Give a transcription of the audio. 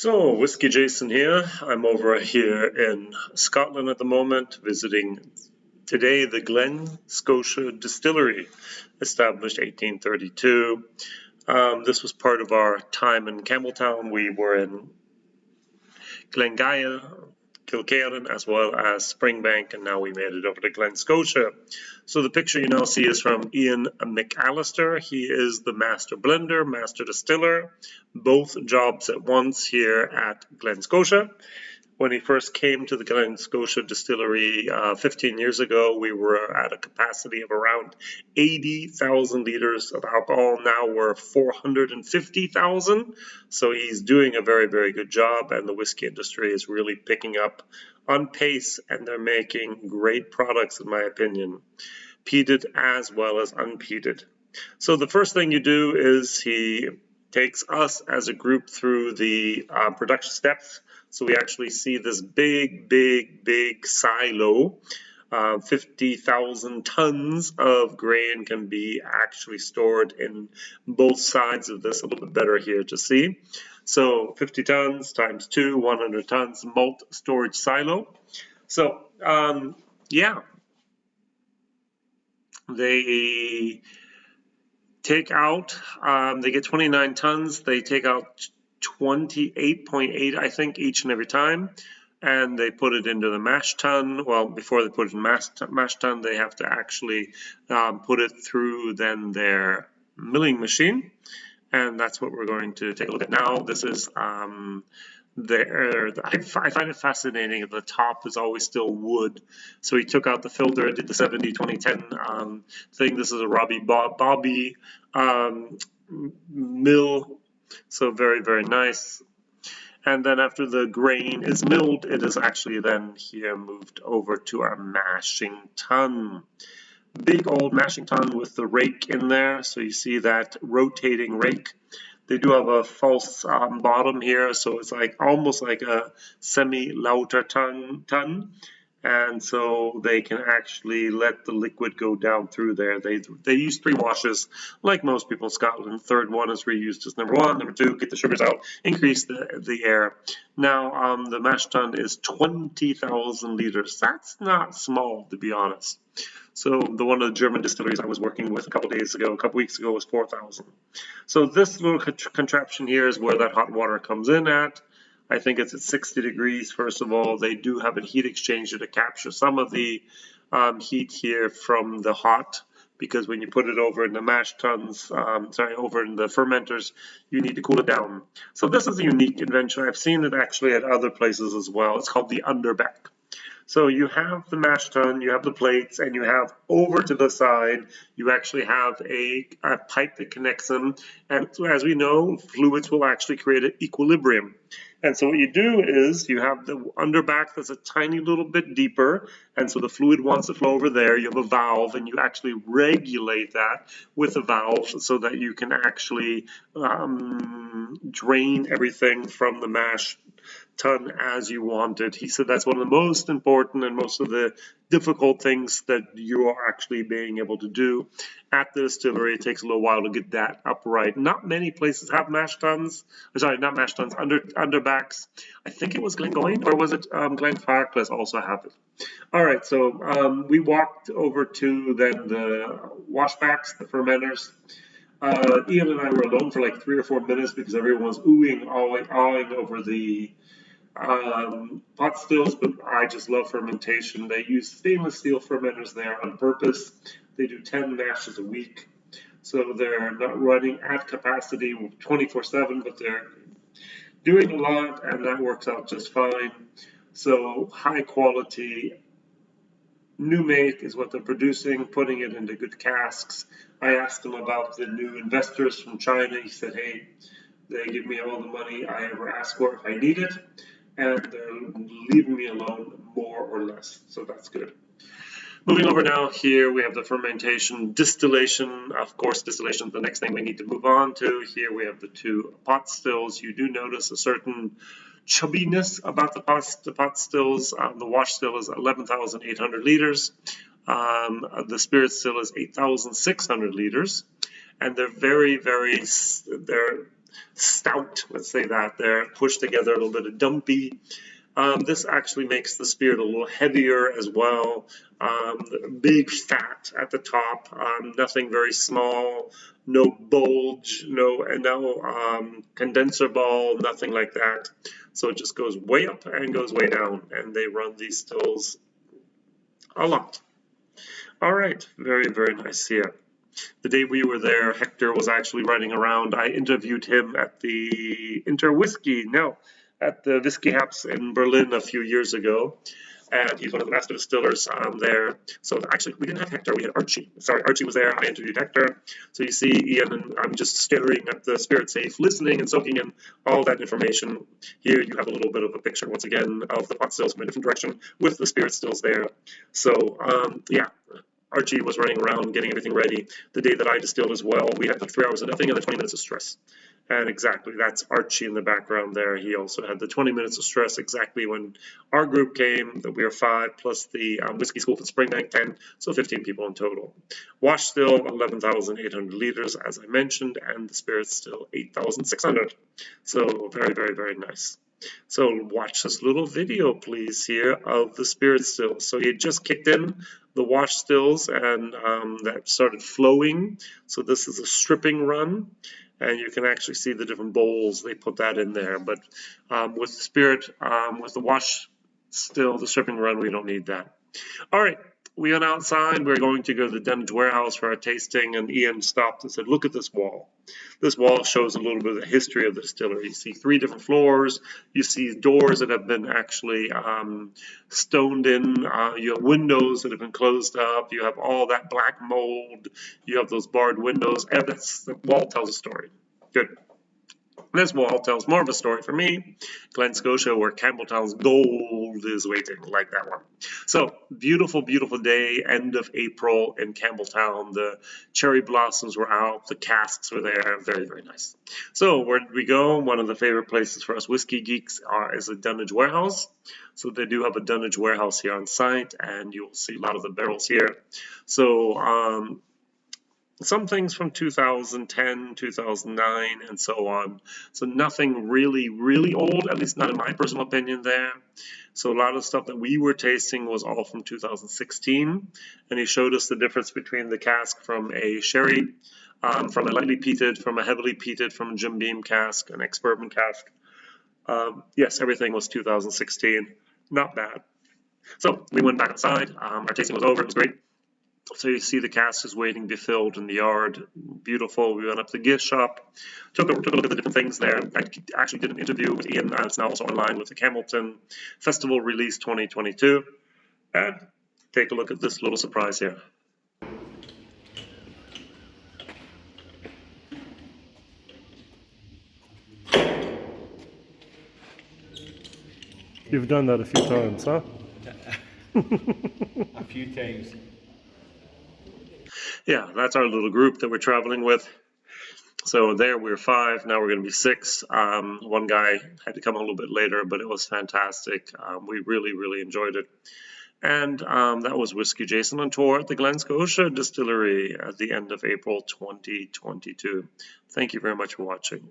So, WhiskyJason here. I'm over here in Scotland at the moment, visiting today the Glen Scotia Distillery, established 1832. This was part of our time in Campbelltown. We were in Glengaia, Kilkerran, as well as Springbank, and now we made it over to Glen Scotia. So the picture you now see is from Ian McAllister. He is the master blender, master distiller, both jobs at once here at Glen Scotia. When he first came to the Glen Scotia Distillery 15 years ago, we were at a capacity of around 80,000 liters of alcohol. Now we're 450,000. So he's doing a very, very good job, and the whiskey industry is really picking up on pace, and they're making great products, in my opinion, peated as well as unpeated. So the first thing you do is he takes us as a group through the production steps. So we actually see this big silo. 50,000 tons of grain can be actually stored in both sides of this. A little bit better here to see. So 50 tons times 2, 100 tons malt storage silo. So yeah, they take out, they get 29 tons, they take out 28.8, I think, each and every time, and they put it into the mash tun. Well, before they put it in mash tun, they have to actually put it through then their milling machine, and that's what we're going to take a look at now. This is I find it fascinating that the top is always still wood. So he took out the filter, did the 70-20-10 thing. This is a Robbie Bobby mill. So very, very nice. And then after the grain is milled, it is actually then here moved over to our mashing tun. Big old mashing tun with the rake in there. So you see that rotating rake. They do have a false bottom here, so it's like almost like a semi-lauter tun, and so they can actually let the liquid go down through there. They use 3 washes, like most people in Scotland. Third one is reused as number 1. Number 2, get the sugars out, increase the air. Now the mash tun is 20,000 liters. That's not small, to be honest. So the one of the German distilleries I was working with a couple weeks ago was 4,000. So this little contraption here is where that hot water comes in at. I think it's at 60 degrees. First of all, they do have a heat exchanger to capture some of the heat here from the hot, because when you put it over in the mash tuns, over in the fermenters, you need to cool it down. So this is a unique invention. I've seen it actually at other places as well. It's called the underback. So you have the mash tun, you have the plates, and you have over to the side, you actually have a pipe that connects them. And so as we know, fluids will actually create an equilibrium. And so what you do is you have the underback that's a tiny little bit deeper, and so the fluid wants to flow over there. You have a valve, and you actually regulate that with a valve so that you can actually drain everything from the mash tun as you want it. He said that's one of the most important and most of the difficult things that you are actually being able to do at the distillery. It takes a little while to get that upright. Not many places have mash tuns. Sorry, not mash tuns, underbacks. I think it was Glengoyne, or was it Glenfarclas also have it. All right, so we walked over to then the washbacks, the fermenters. Ian and I were alone for like 3 or 4 minutes because everyone was awing over the pot stills, but I just love fermentation. They use stainless steel fermenters there on purpose. They do 10 mashes a week, so they're not running at capacity 24/7, but they're doing a lot, and that works out just fine. So high quality new make is what they're producing, putting it into good casks. I asked him about the new investors from China. He said, hey, they give me all the money I ever ask for if I need it, and they're leaving me alone more or less, so that's good. Moving over now, here we have the fermentation, distillation. Of course, distillation is the next thing we need to move on to. Here we have the 2 pot stills. You do notice a certain chubbiness about the pot stills. The wash still is 11,800 liters. The spirit still is 8,600 liters. And they're very, very, stout, let's say that there, pushed together a little bit of dumpy. This actually makes the spirit a little heavier as well. Big fat at the top, nothing very small, no bulge, no condenser ball, nothing like that. So it just goes way up and goes way down, and they run these stills a lot. All right, very, very nice here. The day we were there, Hector was actually running around. I interviewed him at the at the Whiskey Haps in Berlin a few years ago. And he's one of the master distillers there. So actually, we didn't have Hector, we had Archie. Sorry, Archie was there, I interviewed Hector. So you see Ian and I'm just staring at the spirit safe, listening and soaking in all that information. Here you have a little bit of a picture, once again, of the pot stills from a different direction with the spirit stills there. So, yeah. Archie was running around getting everything ready. The day that I distilled as well, we had the 3 hours of nothing and the 20 minutes of stress. And exactly, that's Archie in the background there. He also had the 20 minutes of stress exactly when our group came. That we were 5 plus the whiskey school for Springbank 10, so 15 people in total. Wash still 11,800 liters, as I mentioned, and the spirits still 8,600. So very, very, very nice. So watch this little video, please, here of the spirit stills. So he had just kicked in the wash stills and that started flowing. So this is a stripping run, and you can actually see the different bowls they put that in there. But with the spirit, with the wash still, the stripping run, we don't need that. All right. We went outside. We're going to go to the dunnage warehouse for our tasting, and Ian stopped and said, look at this wall. This wall shows a little bit of the history of the distillery. You see 3 different floors. You see doors that have been actually stoned in. You have windows that have been closed up. You have all that black mold. You have those barred windows. And the wall tells a story. Good. This wall tells more of a story for me, Glen Scotia, where Campbelltown's gold is waiting, like that one. So, beautiful, beautiful day, end of April in Campbelltown. The cherry blossoms were out, the casks were there, very, very nice. So, where did we go? One of the favorite places for us whiskey geeks is a dunnage warehouse. So, they do have a dunnage warehouse here on site, and you'll see a lot of the barrels here. So, some things from 2010, 2009, and so on. So nothing really, really old, at least not in my personal opinion there. So a lot of stuff that we were tasting was all from 2016. And he showed us the difference between the cask from a sherry, from a lightly peated, from a heavily peated, from a Jim Beam cask, an ex-bourbon cask. Yes, everything was 2016. Not bad. So we went back outside. Our tasting was over. It was great. So you see the cask is waiting to be filled in the yard. Beautiful. We went up to the gift shop, took a look at the different things there. I actually did an interview with Ian. It's now also online with the Campbellton Festival Release 2022. And take a look at this little surprise here. You've done that a few times, huh? A few times. Yeah, that's our little group that we're traveling with. So there we were 5, now we're going to be 6. One guy had to come a little bit later, but it was fantastic. We really, really enjoyed it. And that was WhiskyJason on tour at the Glen Scotia Distillery at the end of April 2022. Thank you very much for watching.